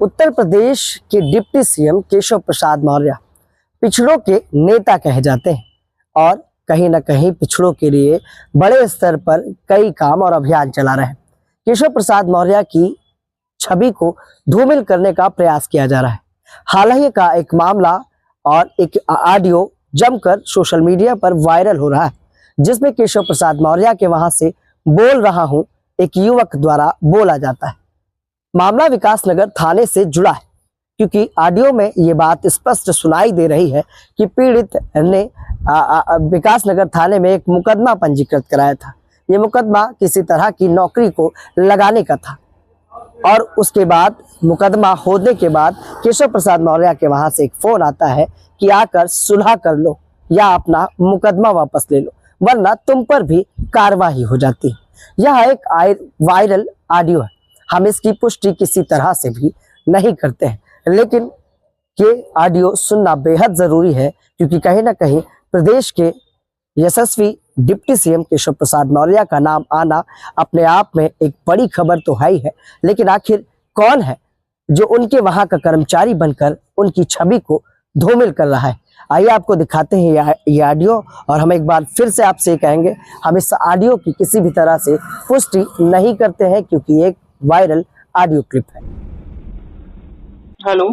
उत्तर प्रदेश के deputy CM Keshav Prasad Maurya पिछड़ों के नेता कहे जाते हैं और कहीं न कहीं पिछड़ों के लिए बड़े स्तर पर कई काम और अभियान चला रहे हैं। केशव प्रसाद मौर्य की छवि को धूमिल करने का प्रयास किया जा रहा है। हाल ही का एक मामला और एक ऑडियो जमकर सोशल मीडिया पर वायरल हो रहा है, जिसमें केशव प्रसाद मौर्य के वहां से बोल रहा हूं एक युवक द्वारा बोला जाता है। मामला विकासनगर थाने से जुड़ा है, क्योंकि ऑडियो में ये बात स्पष्ट सुनाई दे रही है कि पीड़ित ने विकासनगर थाने में एक मुकदमा पंजीकृत कराया था। ये मुकदमा किसी तरह की नौकरी को लगाने का था और उसके बाद मुकदमा होने के बाद केशव प्रसाद मौर्य के वहां से एक फोन आता है कि आकर सुलह कर लो या अपना मुकदमा वापस ले लो, वरना तुम पर भी कार्रवाई हो जाती है। यह एक वायरल ऑडियो है। हम इसकी पुष्टि किसी तरह से भी नहीं करते हैं, लेकिन ये ऑडियो सुनना बेहद जरूरी है, क्योंकि कहीं ना कहीं प्रदेश के यशस्वी डिप्टी सीएम केशव प्रसाद मौर्य का नाम आना अपने आप में एक बड़ी खबर तो है ही है, लेकिन आखिर कौन है जो उनके वहां का कर्मचारी बनकर उनकी छवि को धूमिल कर रहा है। आइए आपको दिखाते हैं ये ऑडियो, और हम एक बार फिर से आपसे कहेंगे, हम इस ऑडियो की किसी भी तरह से पुष्टि नहीं करते हैं, क्योंकि एक वायरल ऑडियो क्लिप है। हेलो,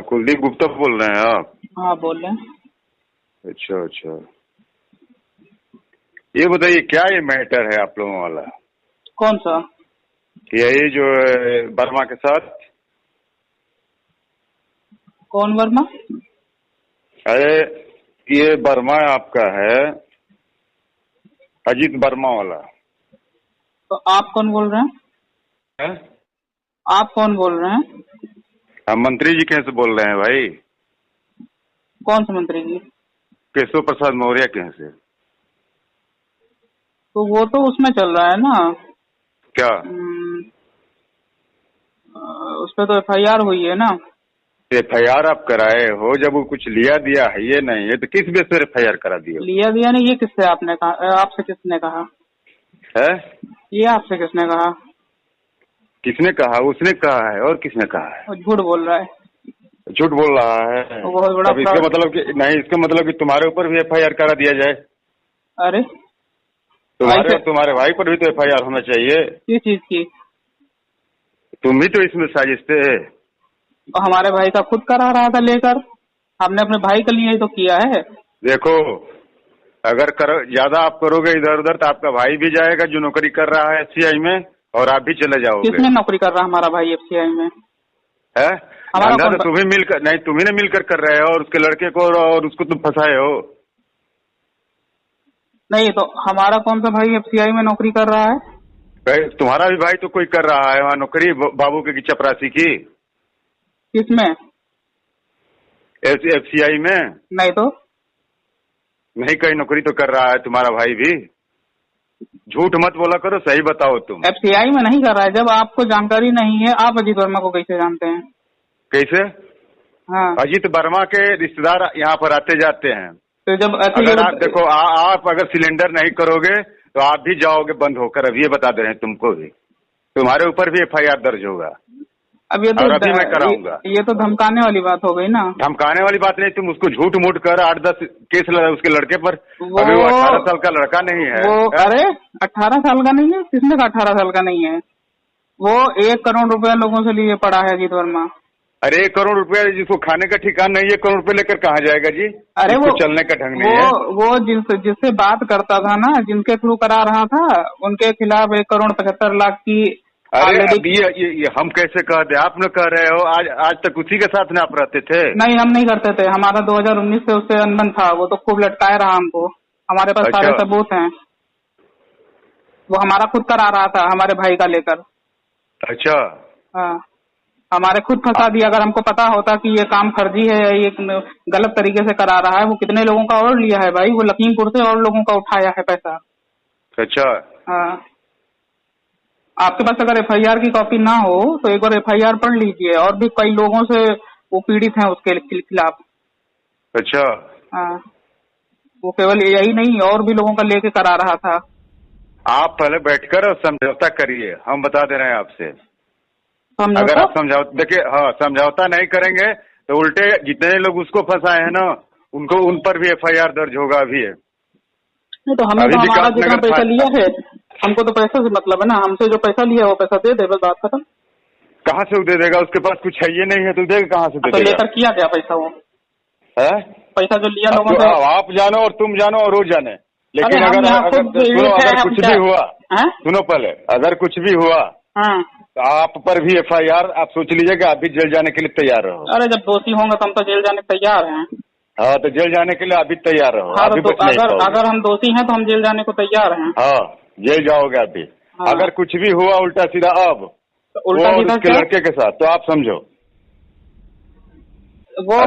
कुलदीप गुप्ता बोल रहे हैं आप? हाँ बोल रहे हैं। अच्छा अच्छा, ये बताइए क्या ये मैटर है आप लोगों वाला? कौन सा? ये जो वर्मा के साथ। कौन वर्मा? अरे ये वर्मा आपका है, अजीत वर्मा वाला। तो आप कौन बोल रहे हैं? आप कौन बोल रहे हैं? हम मंत्री जी कहाँ से बोल रहे हैं भाई? कौन से मंत्री जी? केशव प्रसाद मौर्य कहाँ से? तो वो तो उसमें चल रहा है ना। क्या? उस पर तो FIR हुई है ना। FIR आप कराए हो? जब वो कुछ लिया दिया है ये नहीं है तो किस बेस पर FIR करा दिए? लिया दिया नहीं, ये किससे आपने कहा? आपसे किसने कहा है? ये आपसे किसने कहा? किसने कहा? उसने कहा है और किसने कहा है? वो झूठ बोल रहा है। झूठ बोल रहा है? बहुत बड़ा। तब इसका मतलब कि नहीं, इसका मतलब कि तुम्हारे ऊपर भी FIR करा दिया जाए। अरे तुम्हारे और तुम्हारे भाई पर भी तो FIR होना चाहिए। किस चीज की? तुम भी तो इसमें साजिश थे। तो हमारे भाई का खुद करा रहा था लेकर, हमने अपने भाई के लिए ही तो किया है। देखो, अगर ज्यादा आप करोगे इधर उधर तो आपका भाई भी जाएगा जो नौकरी कर रहा है FCI में, और आप भी चले जाओगे। किसने नौकरी कर रहा है हमारा भाई FCI में? है हमारा तो तुम्हें मिलकर नहीं, तुम्ही ने मिलकर कर रहे हो और उसके लड़के को और उसको तुम फंसाए हो। नहीं तो हमारा कौन सा भाई FCI में नौकरी कर रहा है? तुम्हारा भी भाई तो कोई कर रहा है वहाँ नौकरी, बाबू के चपरासी की। किसमें? FCI में। नहीं तो नहीं, कहीं नौकरी तो कर रहा है तुम्हारा भाई भी। झूठ मत बोला करो, सही बताओ तुम। FCI में नहीं कर रहा है। जब आपको जानकारी नहीं है, आप अजीत वर्मा को कैसे जानते हैं? कैसे? हाँ, अजीत वर्मा के रिश्तेदार यहाँ पर आते जाते हैं। तो जब अगर आप देखो, आप अगर सिलेंडर नहीं करोगे तो आप भी जाओगे बंद होकर। अब ये बता दे रहे हैं तुमको भी, तुम्हारे ऊपर भी FIR दर्ज होगा। अब ये तो अभी मैं कराऊंगा। ये तो धमकाने वाली बात हो गई ना। धमकाने वाली बात नहीं, तुम उसको झूठ मूठ कर 8-10 केस लगा उसके लड़के पर। अभी वो 18 साल का लड़का नहीं है। वो अरे 18 साल का नहीं है? किसने कहा 18 साल का नहीं है? वो 1 करोड़ रुपया लोगों से लिए पड़ा है अजीत वर्मा। अरे 1 करोड़ रुपया जिसको खाने का ठिकाना नहीं, 1 करोड़ रुपये लेकर कहाँ जाएगा जी? अरे वो चलने का ढंग नहीं है। वो जिससे बात करता था ना, जिनके थ्रू करा रहा था, उनके खिलाफ 1,75,00,000 की। अरे ये हम कैसे कह दे? आप न कह रहे हो, आज तक उसी के साथ ना आप रहते थे? नहीं, हम नहीं करते थे। हमारा 2019 से उससे अनबन था। वो तो खूब लटकाए रहा हमको। हमारे पास सारे सबूत हैं। वो हमारा खुद करा रहा था हमारे भाई का लेकर। अच्छा। हाँ, हमारे खुद फंसा दिया। अगर हमको पता होता कि ये काम फर्जी है, ये गलत तरीके से करा रहा है। वो कितने लोगों का और लिया है भाई। वो लखीमपुर से और लोगों का उठाया है पैसा। अच्छा। हाँ, आपके पास अगर FIR की कॉपी ना हो तो एक बार FIR पढ़ लीजिए। और भी कई लोगों से वो पीड़ित हैं उसके खिलाफ। अच्छा। हाँ, वो केवल यही नहीं, और भी लोगों का लेके करा रहा था। आप पहले बैठकर समझौता करिए, हम बता दे रहे हैं आपसे। अगर आप देखिए, हाँ, समझौता नहीं करेंगे तो उल्टे जितने लोग उसको फंसाए हैं ना, उनको उन पर भी FIR दर्ज होगा अभी। नहीं तो हमें तो हमारा जितना पैसा लिया है, हमको तो पैसा से मतलब है ना, हमसे जो पैसा लिया है वो पैसा दे दे, बस बात खत्म। कहाँ से वो दे देगा? उसके पास कुछ है ये नहीं है तो देगा कहाँ से? तो लेकर किया क्या पैसा वो है? पैसा जो लिया लोगों से? आप जानो और तुम जानो और वो जाने, लेकिन अगर कुछ भी हुआ, सुनो पहले, अगर कुछ भी हुआ तो आप पर भी FIR, आप सोच लीजिए कि आप भी जेल जाने के लिए तैयार रहो। अरे जब दोषी होंगे तो हम तो जेल जाने के तैयार हैं। हाँ, तो जेल जाने के लिए आप भी तैयार रहो। हाँ, तो अगर हम दोषी हैं तो हम जेल जाने को तैयार हैं। हाँ, जेल जाओगे आप भी। हाँ। अगर कुछ भी हुआ उल्टा सीधा अब तो उल्टा सीधा उसके लड़के के साथ, तो आप समझो वो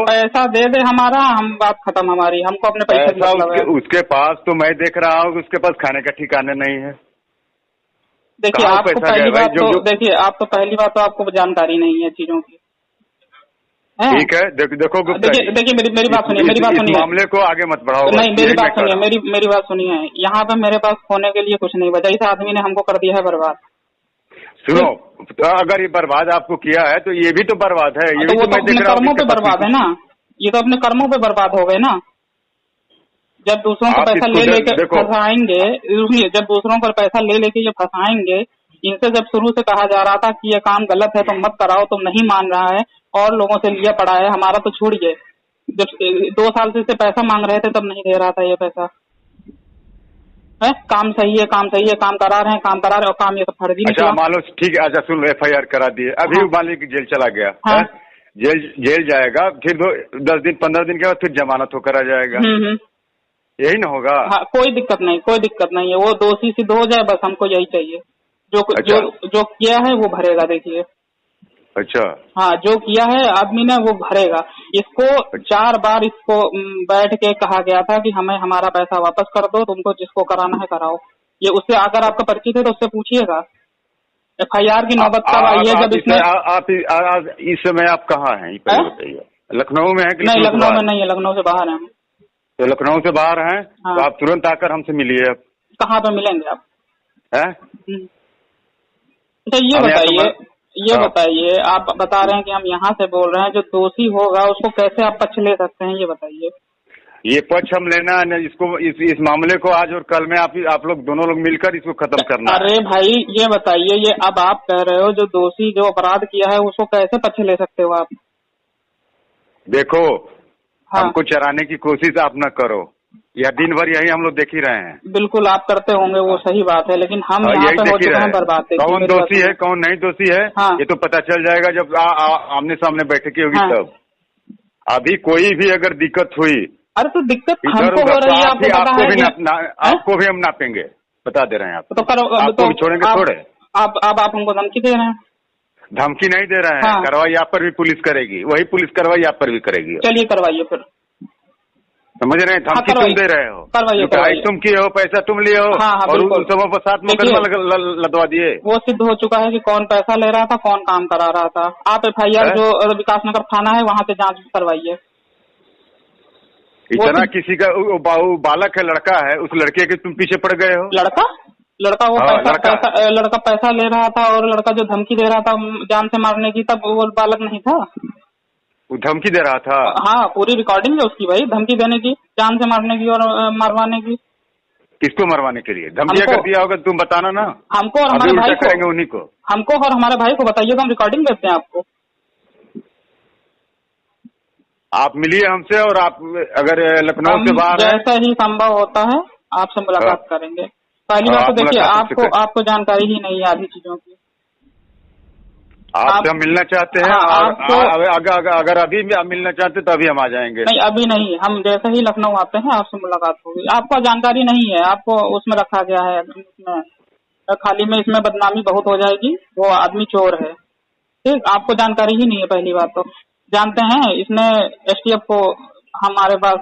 पैसा दे दे हमारा, हम बात खत्म हमारी, हमको अपने पैसे उसके पास तो मैं देख रहा हूँ उसके पास खाने का ठिकाना नहीं है। देखिए आपको पहली बात तो देखिए आप तो पहली बात तो आपको जानकारी नहीं है चीजों की। ठीक है, देखो देखिए मेरी बात सुनिए, मेरी बात सुनिए, मामले को आगे मत बढ़ाओ। नहीं, मेरी बात सुनिए, मेरी बात सुनिए। यहाँ पे मेरे पास खोने के लिए कुछ नहीं बचा, इस आदमी ने हमको कर दिया है बर्बाद। सुनो, तो अगर ये बर्बाद आपको किया है तो ये भी तो बर्बाद है। ये तो वो तो अपने कर्मों पे बर्बाद है ना, ये तो अपने कर्मों पे बर्बाद हो गए ना। जब दूसरों को पैसा ले लेके फंसाएंगे, जब दूसरों पर पैसा ले लेके ये फंसाएंगे, इनसे जब शुरू से कहा जा रहा था कि ये काम गलत है, तुम मत कराओ, तुम नहीं मान रहा है, और लोगों से लिया पड़ा है, हमारा तो छोड़िए, जब 2 साल से पैसा मांग रहे थे तब नहीं दे रहा था ये पैसा है। काम सही है, काम सही है, काम करा रहे हैं, काम करा रहे, और काम ये तो फर्जी निकला। अच्छा मान लो, ठीक है, अच्छा सुन लो, FIR करा दिए, अभी मान लो कि जेल चला गया। हाँ? जेल जाएगा, फिर 10 दिन 15 दिन के बाद फिर जमानत होकर आ जाएगा। यही ना होगा? हाँ, कोई दिक्कत नहीं, कोई दिक्कत नहीं है, वो दोषी सिद्ध हो जाए, बस हमको यही चाहिए। जो किया है वो भरेगा। देखिए, अच्छा, हाँ, जो किया है आदमी ने वो भरेगा। इसको 4 बार इसको बैठ के कहा गया था कि हमें हमारा पैसा वापस कर दो, तुमको जिसको कराना है कराओ। ये उससे अगर आपका परिचित है तो उससे पूछिएगा। FIR की नौबत कब आई है? जब इसमें आप इस समय आप कहाँ हैं ये बताइए? लखनऊ में है कि नहीं? लखनऊ में नहीं है, लखनऊ से बाहर है। तो लखनऊ से बाहर हैं। हाँ। तो आप तुरंत आकर हमसे मिलिए। अब कहाँ पे मिलेंगे आप? अच्छा ये बताइए, आप बता रहे हैं कि हम यहाँ से बोल रहे हैं, जो दोषी होगा उसको कैसे आप पक्ष ले सकते हैं, ये बताइए। ये पक्ष हम लेना है इसको, इस मामले को आज और कल में आप लोग दोनों लोग मिलकर इसको खत्म करना। अरे भाई ये बताइए, ये अब आप कह रहे हो जो दोषी जो अपराध किया है उसको कैसे पक्ष ले सकते हो आप? देखो, हाँ। हमको चराने की कोशिश आप न करो, यह दिन भर यही हम लोग देख ही रहे हैं। बिल्कुल आप करते होंगे, वो सही बात है, लेकिन हम यहाँ पे हो चुके हैं बर्बाद। कौन दोषी है कौन नहीं दोषी है, हाँ। ये तो पता चल जाएगा जब आमने सामने बैठकी होगी। हाँ। तब अभी कोई भी अगर दिक्कत हुई, अरे तो दिक्कत हमको हो रही है, आपको भी हम नापेंगे, बता दे रहे हैं। आपको तो छोड़ेंगे थोड़े? आप हमको धमकी दे रहे हैं? धमकी नहीं दे रहे हैं। हाँ। कार्रवाई आप पर भी पुलिस करेगी, वही पुलिस कार्रवाई आप पर भी करेगी। चलिए करवाइए फिर। समझ रहे हैं? धमकी तुम दे रहे हो, करवाइए। तुम किए हो, पैसा तुम लिए हो। हाँ, और उन सबों पर साथ मुकदमा लदवा दिए। वो सिद्ध हो चुका है कि कौन पैसा ले रहा था, कौन काम करा रहा था। आप FIR जो विकासनगर थाना है वहाँ से जांच करवाइए। इतना किसी का बालक है, लड़का है, उस लड़के के तुम पीछे पड़ गए हो। लड़का वो लड़का पैसा ले रहा था, और लड़का जो धमकी दे रहा था जान से मारने की, तब वो बालक नहीं था? वो धमकी दे रहा था? हाँ, पूरी रिकॉर्डिंग है उसकी भाई, धमकी देने की, जान से मारने की और मरवाने की। किसको मरवाने के लिए धमकी अगर दिया होगा तुम बताना ना। हमको और हमारे भाई को, उन्हीं को, हमको और हमारे भाई को बताइए तो हम रिकॉर्डिंग देते हैं आपको। आप मिलिए हमसे, और आप अगर लखनऊ से बाहर जैसा ही संभव होता है आपसे मुलाकात करेंगे। पहली बात तो देखिए, आपको जानकारी ही नहीं है आधी चीजों की। आपसे हम मिलना चाहते हैं। अगर अभी भी आप मिलना चाहते तो अभी हम आ जाएंगे। नहीं, अभी नहीं, हम जैसे ही लखनऊ आते हैं आपसे मुलाकात होगी। आपको जानकारी नहीं है, आपको उसमें रखा गया है, इसमें खाली में, इसमें बदनामी बहुत हो जाएगी, वो आदमी चोर है। ठीक, आपको जानकारी ही नहीं है। पहली बात तो जानते हैं, इसने STF को हमारे पास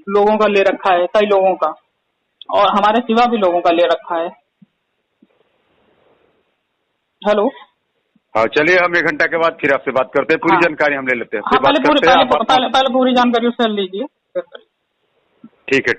लोगों का ले रखा है, कई लोगों का, और हमारे सिवा भी लोगों का ले रखा है। हेलो, हाँ, चलिए हम 1 घंटा के बाद फिर आपसे बात करते हैं, पूरी जानकारी हम ले लेते हैं। हाँ, पहले पूरी जानकारी उससे लीजिए। ठीक है।